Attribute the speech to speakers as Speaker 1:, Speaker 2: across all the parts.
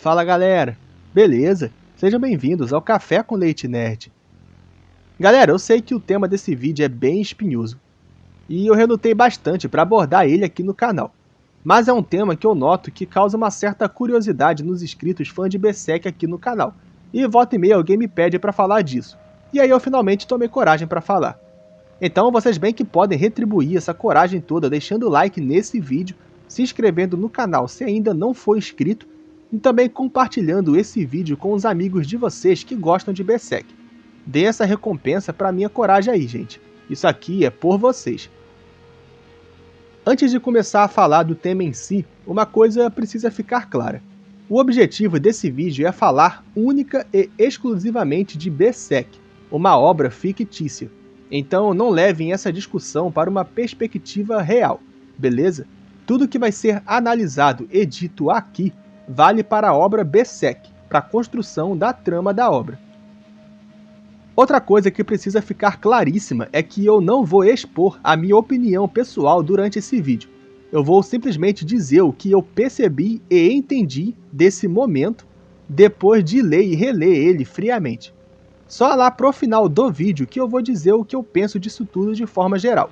Speaker 1: Fala galera, beleza? Sejam bem-vindos ao Café com Leite Nerd. Galera, eu sei que o tema desse vídeo é bem espinhoso, e eu relutei bastante para abordar ele aqui no canal. Mas é um tema que eu noto que causa uma certa curiosidade nos inscritos fãs de Berserk aqui no canal, e volta e meia alguém me pede para falar disso, e aí eu finalmente tomei coragem para falar. Então vocês bem que podem retribuir essa coragem toda deixando o like nesse vídeo, se inscrevendo no canal se ainda não for inscrito, e também compartilhando esse vídeo com os amigos de vocês que gostam de Berserk. Dê essa recompensa pra minha coragem aí, gente. Isso aqui é por vocês. Antes de começar a falar do tema em si, uma coisa precisa ficar clara. O objetivo desse vídeo é falar única e exclusivamente de Berserk, uma obra fictícia. Então não levem essa discussão para uma perspectiva real, beleza? Tudo que vai ser analisado e dito aqui vale para a obra Berserk, para a construção da trama da obra. Outra coisa que precisa ficar claríssima é que eu não vou expor a minha opinião pessoal durante esse vídeo. Eu vou simplesmente dizer o que eu percebi e entendi desse momento depois de ler e reler ele friamente. Só lá pro final do vídeo que eu vou dizer o que eu penso disso tudo de forma geral.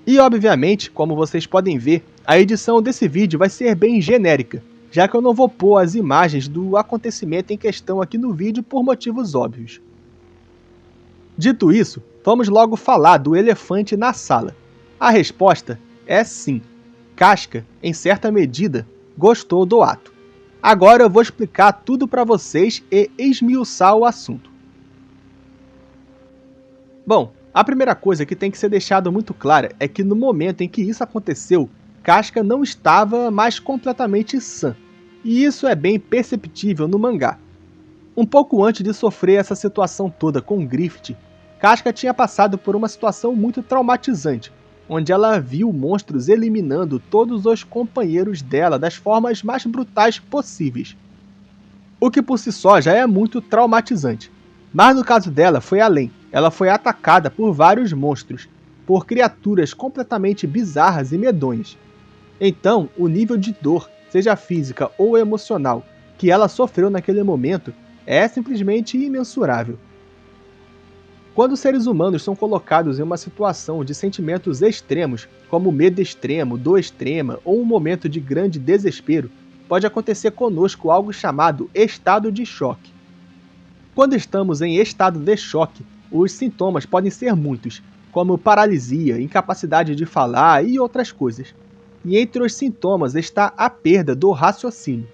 Speaker 1: E obviamente, como vocês podem ver, a edição desse vídeo vai ser bem genérica, já que eu não vou pôr as imagens do acontecimento em questão aqui no vídeo por motivos óbvios. Dito isso, vamos logo falar do elefante na sala. A resposta é sim. Casca, em certa medida, gostou do ato. Agora eu vou explicar tudo para vocês e esmiuçar o assunto. Bom, a primeira coisa que tem que ser deixado muito clara é que no momento em que isso aconteceu, Casca não estava mais completamente sã, e isso é bem perceptível no mangá. Um pouco antes de sofrer essa situação toda com Griffith, Casca tinha passado por uma situação muito traumatizante, onde ela viu monstros eliminando todos os companheiros dela das formas mais brutais possíveis. O que por si só já é muito traumatizante. Mas no caso dela foi além, ela foi atacada por vários monstros, por criaturas completamente bizarras e medonhas. Então, o nível de dor, seja física ou emocional, que ela sofreu naquele momento é simplesmente imensurável. Quando os seres humanos são colocados em uma situação de sentimentos extremos, como medo extremo, dor extrema ou um momento de grande desespero, pode acontecer conosco algo chamado estado de choque. Quando estamos em estado de choque, os sintomas podem ser muitos, como paralisia, incapacidade de falar e outras coisas. E entre os sintomas está a perda do raciocínio.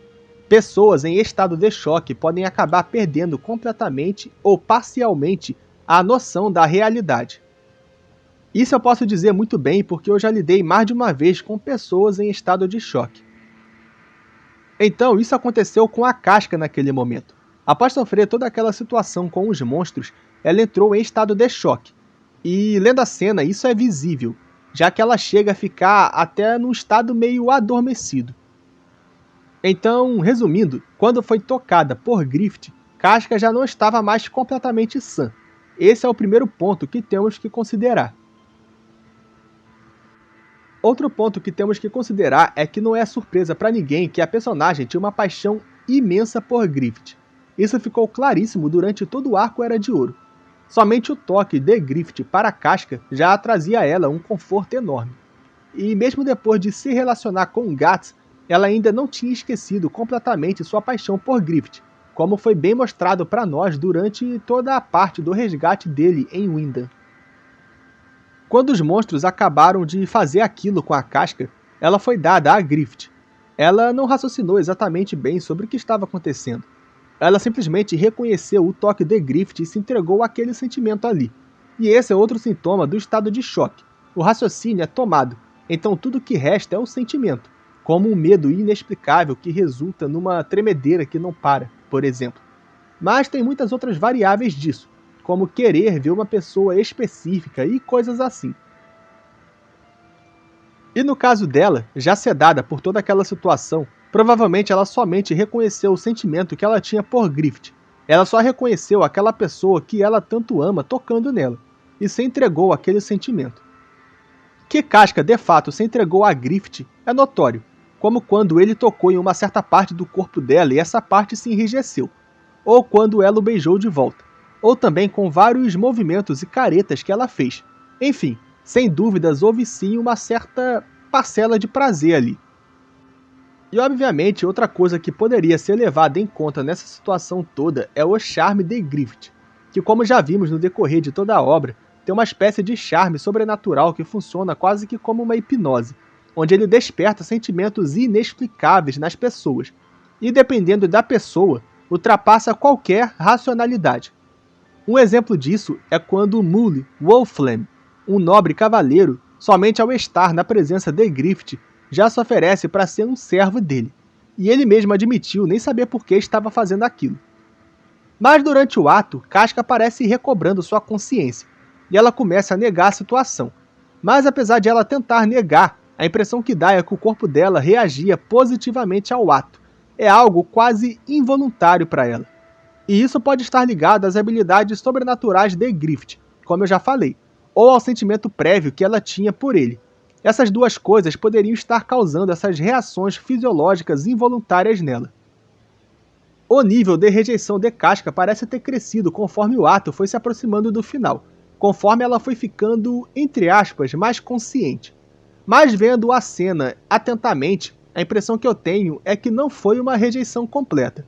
Speaker 1: Pessoas em estado de choque podem acabar perdendo completamente ou parcialmente a noção da realidade. Isso eu posso dizer muito bem porque eu já lidei mais de uma vez com pessoas em estado de choque. Então isso aconteceu com a Casca naquele momento. Após sofrer toda aquela situação com os monstros, ela entrou em estado de choque. E lendo a cena isso é visível, já que ela chega a ficar até num estado meio adormecido. Então, resumindo, quando foi tocada por Griffith, Casca já não estava mais completamente sã. Esse é o primeiro ponto que temos que considerar. Outro ponto que temos que considerar é que não é surpresa para ninguém que a personagem tinha uma paixão imensa por Griffith. Isso ficou claríssimo durante todo o arco Era de Ouro. Somente o toque de Griffith para a Casca já trazia a ela um conforto enorme. E mesmo depois de se relacionar com Guts, ela ainda não tinha esquecido completamente sua paixão por Griffith, como foi bem mostrado para nós durante toda a parte do resgate dele em Windham. Quando os monstros acabaram de fazer aquilo com a Casca, ela foi dada a Griffith. Ela não raciocinou exatamente bem sobre o que estava acontecendo. Ela simplesmente reconheceu o toque de Griffith e se entregou àquele sentimento ali. E esse é outro sintoma do estado de choque. O raciocínio é tomado, então tudo que resta é o sentimento, como um medo inexplicável que resulta numa tremedeira que não para, por exemplo. Mas tem muitas outras variáveis disso, como querer ver uma pessoa específica e coisas assim. E no caso dela, já sedada por toda aquela situação, provavelmente ela somente reconheceu o sentimento que ela tinha por Griffith. Ela só reconheceu aquela pessoa que ela tanto ama tocando nela, e se entregou àquele sentimento. Que Casca de fato se entregou a Griffith é notório. como quando ele tocou em uma certa parte do corpo dela e essa parte se enrijeceu, ou quando ela o beijou de volta, ou também com vários movimentos e caretas que ela fez. Enfim, sem dúvidas houve sim uma certa parcela de prazer ali. E obviamente outra coisa que poderia ser levada em conta nessa situação toda é o charme de Griffith, que como já vimos no decorrer de toda a obra, tem uma espécie de charme sobrenatural que funciona quase que como uma hipnose, onde ele desperta sentimentos inexplicáveis nas pessoas, e dependendo da pessoa, ultrapassa qualquer racionalidade. Um exemplo disso é quando Mully Wolflam, um nobre cavaleiro, somente ao estar na presença de Griffith, já se oferece para ser um servo dele, e ele mesmo admitiu nem saber por que estava fazendo aquilo. Mas durante o ato, Casca parece ir recobrando sua consciência, e ela começa a negar a situação. Mas apesar de ela tentar negar, a impressão que dá é que o corpo dela reagia positivamente ao ato. É algo quase involuntário para ela. E isso pode estar ligado às habilidades sobrenaturais de Griffith, como eu já falei, ou ao sentimento prévio que ela tinha por ele. Essas duas coisas poderiam estar causando essas reações fisiológicas involuntárias nela. O nível de rejeição de Casca parece ter crescido conforme o ato foi se aproximando do final, conforme ela foi ficando, entre aspas, mais consciente. Mas vendo a cena atentamente, a impressão que eu tenho é que não foi uma rejeição completa.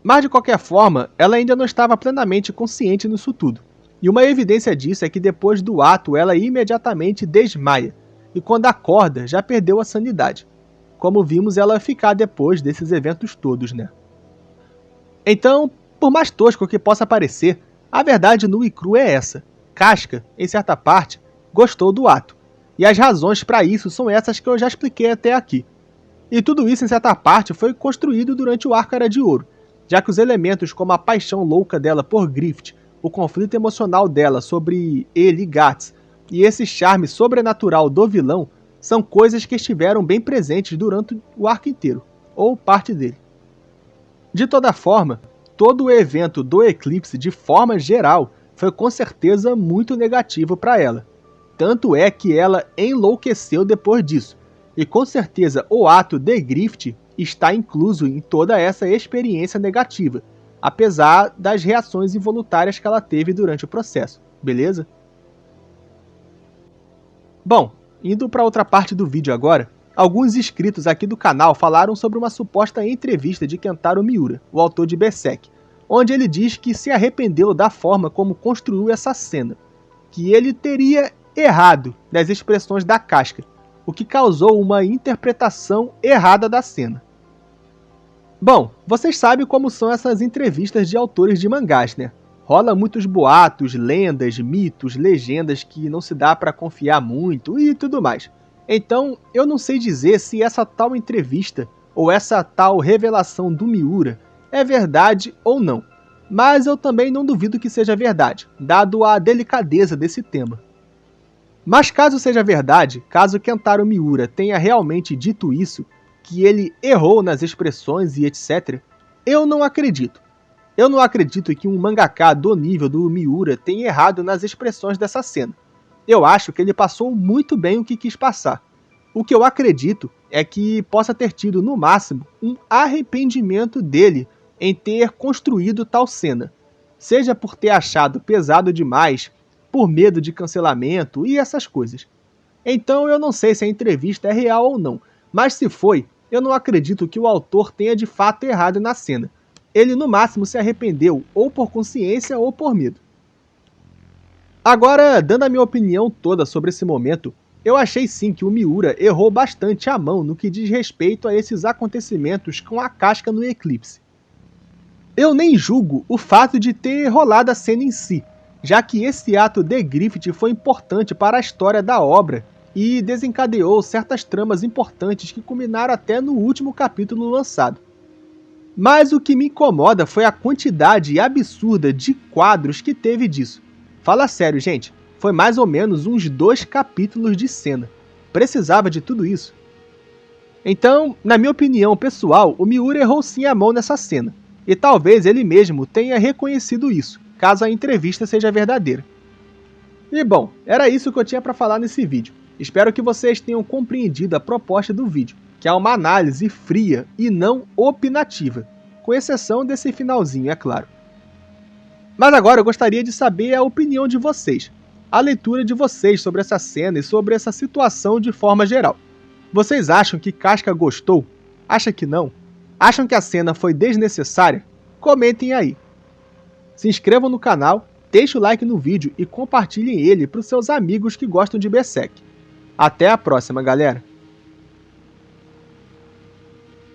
Speaker 1: Mas de qualquer forma, ela ainda não estava plenamente consciente nisso tudo. E uma evidência disso é que depois do ato ela imediatamente desmaia, e quando acorda já perdeu a sanidade. Como vimos ela ficar depois desses eventos todos, né? Então, por mais tosco que possa parecer, a verdade nua e crua é essa. Casca, em certa parte, gostou do ato. E as razões para isso são essas que eu já expliquei até aqui. E tudo isso, em certa parte, foi construído durante o Arco Era de Ouro, já que os elementos como a paixão louca dela por Griffith, o conflito emocional dela sobre ele e Guts, e esse charme sobrenatural do vilão, são coisas que estiveram bem presentes durante o arco inteiro, ou parte dele. De toda forma, todo o evento do eclipse, de forma geral, foi com certeza muito negativo para ela. Tanto é que ela enlouqueceu depois disso, e com certeza o ato de Griffith está incluso em toda essa experiência negativa, apesar das reações involuntárias que ela teve durante o processo, beleza? Bom, indo para outra parte do vídeo agora, alguns inscritos aqui do canal falaram sobre uma suposta entrevista de Kentaro Miura, o autor de Berserk, onde ele diz que se arrependeu da forma como construiu essa cena, que ele teria errado nas expressões da Casca, o que causou uma interpretação errada da cena. Bom, vocês sabem como são essas entrevistas de autores de mangás, né? Rola muitos boatos, lendas, mitos, legendas que não se dá para confiar muito e tudo mais. Então, eu não sei dizer se essa tal entrevista ou essa tal revelação do Miura é verdade ou não. Mas eu também não duvido que seja verdade, dado a delicadeza desse tema. Mas caso seja verdade, caso Kentaro Miura tenha realmente dito isso, que ele errou nas expressões e etc., eu não acredito. Eu não acredito que um mangaka do nível do Miura tenha errado nas expressões dessa cena. Eu acho que ele passou muito bem o que quis passar. O que eu acredito é que possa ter tido, no máximo, um arrependimento dele em ter construído tal cena. Seja por ter achado pesado demais, por medo de cancelamento e essas coisas. Então eu não sei se a entrevista é real ou não, mas se foi, eu não acredito que o autor tenha de fato errado na cena. Ele no máximo se arrependeu ou por consciência ou por medo. Agora, dando a minha opinião toda sobre esse momento, eu achei sim que o Miura errou bastante a mão no que diz respeito a esses acontecimentos com a Casca no eclipse. Eu nem julgo o fato de ter rolado a cena em si, já que esse ato de Griffith foi importante para a história da obra e desencadeou certas tramas importantes que culminaram até no último capítulo lançado. Mas o que me incomoda foi a quantidade absurda de quadros que teve disso. Fala sério, gente, foi mais ou menos uns 2 capítulos de cena. Precisava de tudo isso? Então, na minha opinião pessoal, o Miura errou sim a mão nessa cena. E talvez ele mesmo tenha reconhecido isso, caso a entrevista seja verdadeira. E bom, era isso que eu tinha para falar nesse vídeo. Espero que vocês tenham compreendido a proposta do vídeo, que é uma análise fria e não opinativa, com exceção desse finalzinho, é claro. Mas agora eu gostaria de saber a opinião de vocês, a leitura de vocês sobre essa cena e sobre essa situação de forma geral. Vocês acham que Casca gostou? Acham que não? Acham que a cena foi desnecessária? Comentem aí. Se inscrevam no canal, deixem o like no vídeo e compartilhem ele para os seus amigos que gostam de Berserk. Até a próxima, galera!